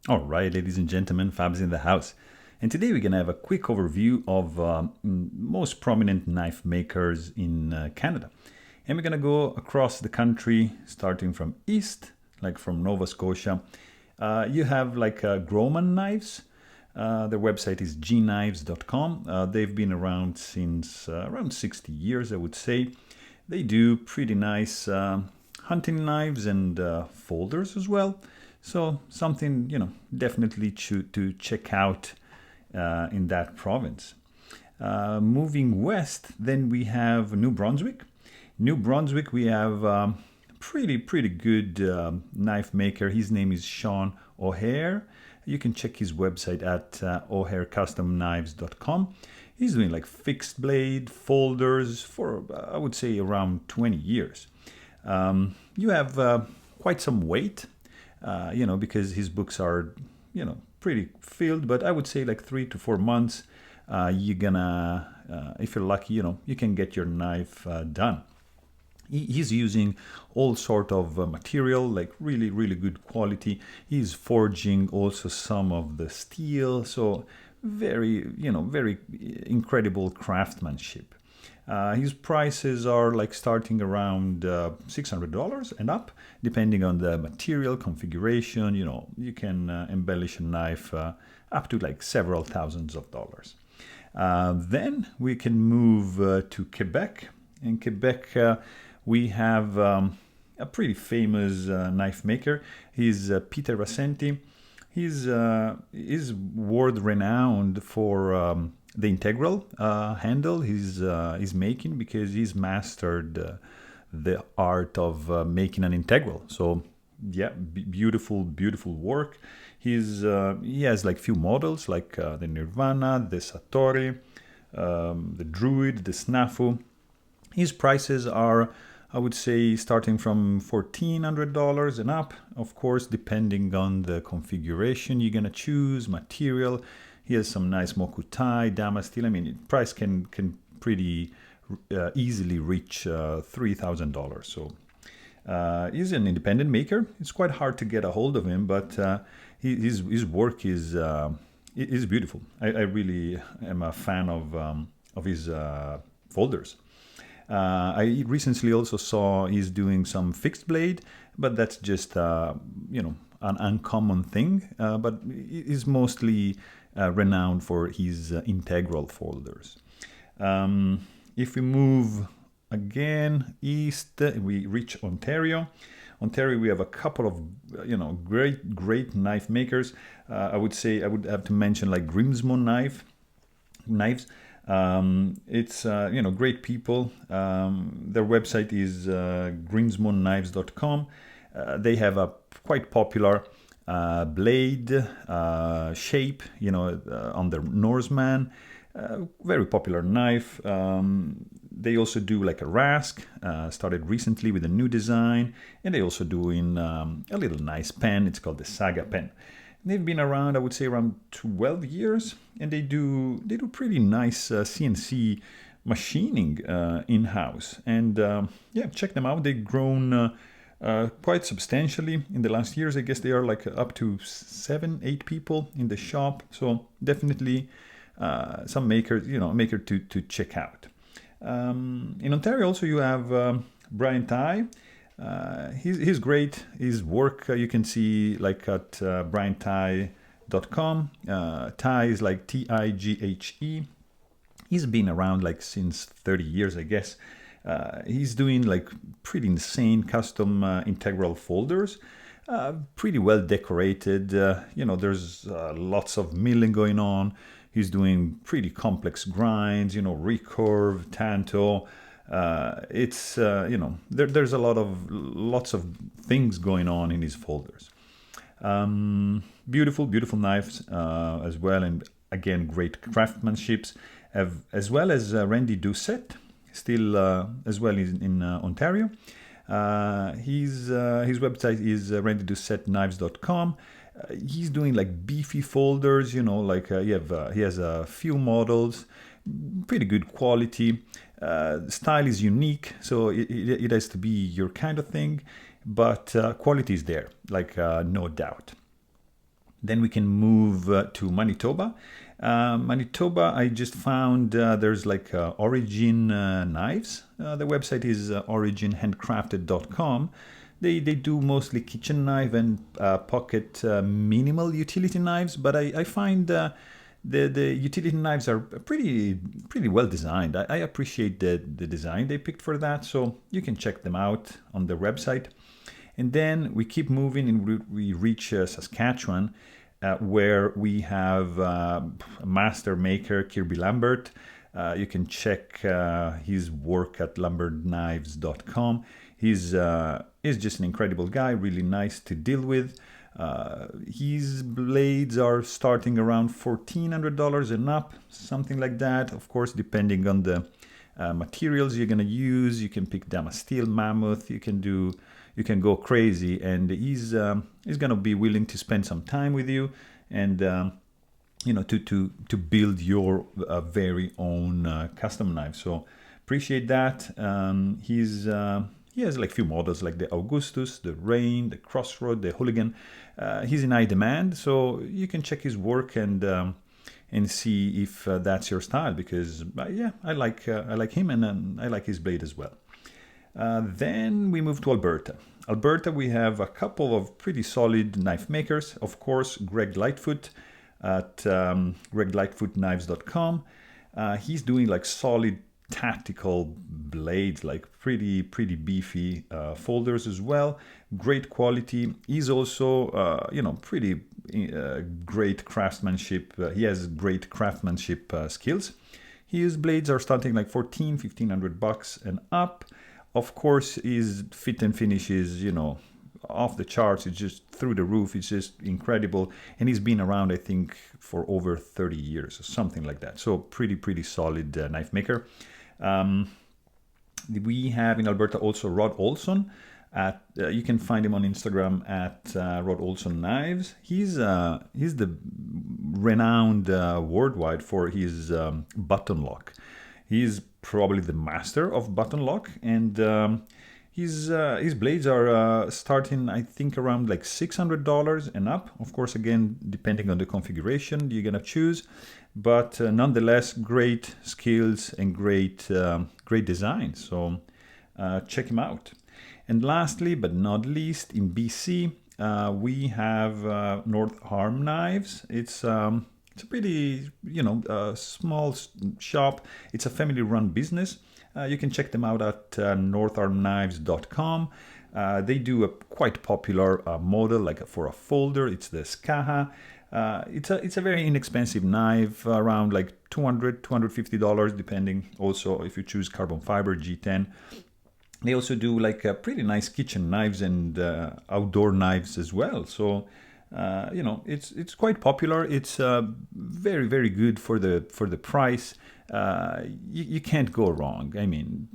All right, ladies and gentlemen, Fab's in the house. And today we're going to have a quick overview of most prominent knife makers in Canada. And we're going to go across the country, starting from east, like from Nova Scotia. You have like Groman knives. Their website is gknives.com. They've been around since around 60 years, I would say. They do pretty nice hunting knives and folders as well. So something, definitely to check out in that province. Moving west, then we have New Brunswick. New Brunswick, we have pretty good knife maker. His name is Sean O'Hare. You can check his website at o'harecustomknives.com. He's doing like fixed blade folders for, I would say, around 20 years. You have quite some weight, because his books are, pretty filled, but I would say like 3 to 4 months, you're gonna, if you're lucky, you can get your knife done. He's using all sort of material, like really good quality. He's forging also some of the steel, so very incredible craftsmanship. His prices are like starting around $600 and up, depending on the material configuration. You can embellish a knife up to like several thousands of dollars. Then we can move to Quebec. In Quebec, we have a pretty famous knife maker. He's Peter Rassenti. He's world renowned for the integral handle he's making, because he's mastered the art of making an integral. So yeah, beautiful work. He has like few models, like the Nirvana, the Satori, the Druid, the Snafu. His prices are, I would say, starting from $1,400 and up, of course, depending on the configuration you're gonna choose, material. He has some nice mokutai, dama steel. I mean, price can pretty easily reach $3,000. So he's an independent maker. It's quite hard to get a hold of him, but his work is beautiful. I really am a fan of his folders. I recently also saw he's doing some fixed blade, but that's just an uncommon thing. But he's mostly renowned for his integral folders. If we move again east, we reach Ontario. Ontario, we have a couple of great knife makers. I would have to mention like Grimsmo knives. It's great people. Their website is greensmonknives.com. They have a quite popular blade shape, on the Norseman. Very popular knife. They also do like a rasp, started recently with a new design, and they also do in a little nice pen. It's called the Saga pen. They've been around, I would say, around 12 years, and they do pretty nice CNC machining in-house. And check them out. They've grown quite substantially in the last years. I guess they are like up to 7-8 people in the shop. So definitely some maker to check out. In Ontario also you have Brian Ty. He's great. His work you can see like at brianty.com. Ty is like Tighe. He's been around like since 30 years, I guess. He's doing like pretty insane custom integral folders. Pretty well decorated. There's lots of milling going on. He's doing pretty complex grinds, recurve, tanto. There's lots of things going on in his folders. Beautiful knives as well, and again great craftsmanship, as well as Randy Doucette, still as well in Ontario. His website is randydoucetteknives.com. He's doing like beefy folders, he has a few models, pretty good quality. Style is unique, so it has to be your kind of thing, but quality is there, no doubt. Then we can move to Manitoba. Manitoba, I just found there's like Origin knives. The website is originhandcrafted.com. They do mostly kitchen knife and pocket minimal utility knives, but I find the utility knives are pretty well designed. I appreciate the design they picked for that, so you can check them out on the website. And then we keep moving and we reach Saskatchewan, where we have a master maker, Kirby Lambert. You can check his work at lambertknives.com. He's just an incredible guy, really nice to deal with. His blades are starting around $1,400 and up, something like that. Of course, depending on the materials you're going to use. You can pick Damasteel, Mammoth. You can go crazy, and he's going to be willing to spend some time with you and to build your very own custom knife. So appreciate that. He has like few models like the Augustus, the Rain, the Crossroad, the Hooligan. He's in high demand, so you can check his work and see if that's your style, because I like him, and I like his blade as well. Then we move to Alberta. Alberta, we have a couple of pretty solid knife makers. Of course, Greg Lightfoot at greglightfootknives.com. He's doing like solid tactical blades, like pretty beefy folders as well. Great quality. He's also pretty great craftsmanship. He has great craftsmanship skills. His blades are starting like $1,500 and up. Of course, his fit and finish is, off the charts. It's just through the roof. It's just incredible. And he's been around, I think, for over 30 years or something like that. So pretty solid knife maker. We have in Alberta also Rod Olson. You can find him on Instagram at Rod Olson Knives. He's the renowned worldwide for his button lock. He's probably the master of button lock, and his blades are starting, I think, around like $600 and up. Of course, again, depending on the configuration you're gonna choose, but nonetheless, great skills and great design. So check him out. And lastly, but not least, in BC, we have North Arm Knives. It's a pretty, small shop. It's a family-run business. You can check them out at northarmknives.com. They do a quite popular model, like for a folder. It's the Scaha. It's a very inexpensive knife, around like $200, $250, depending also if you choose carbon fiber G10. They also do like pretty nice kitchen knives and outdoor knives as well. So it's quite popular. It's very good for the price. You can't go wrong. I mean,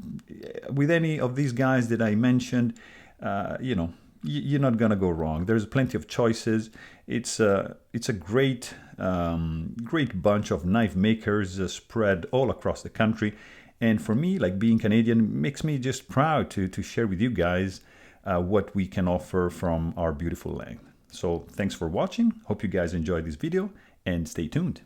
with any of these guys that I mentioned, you're not gonna go wrong. There's plenty of choices. It's a great bunch of knife makers spread all across the country. And for me, like being Canadian, makes me just proud to share with you guys what we can offer from our beautiful land. So thanks for watching. Hope you guys enjoyed this video, and stay tuned.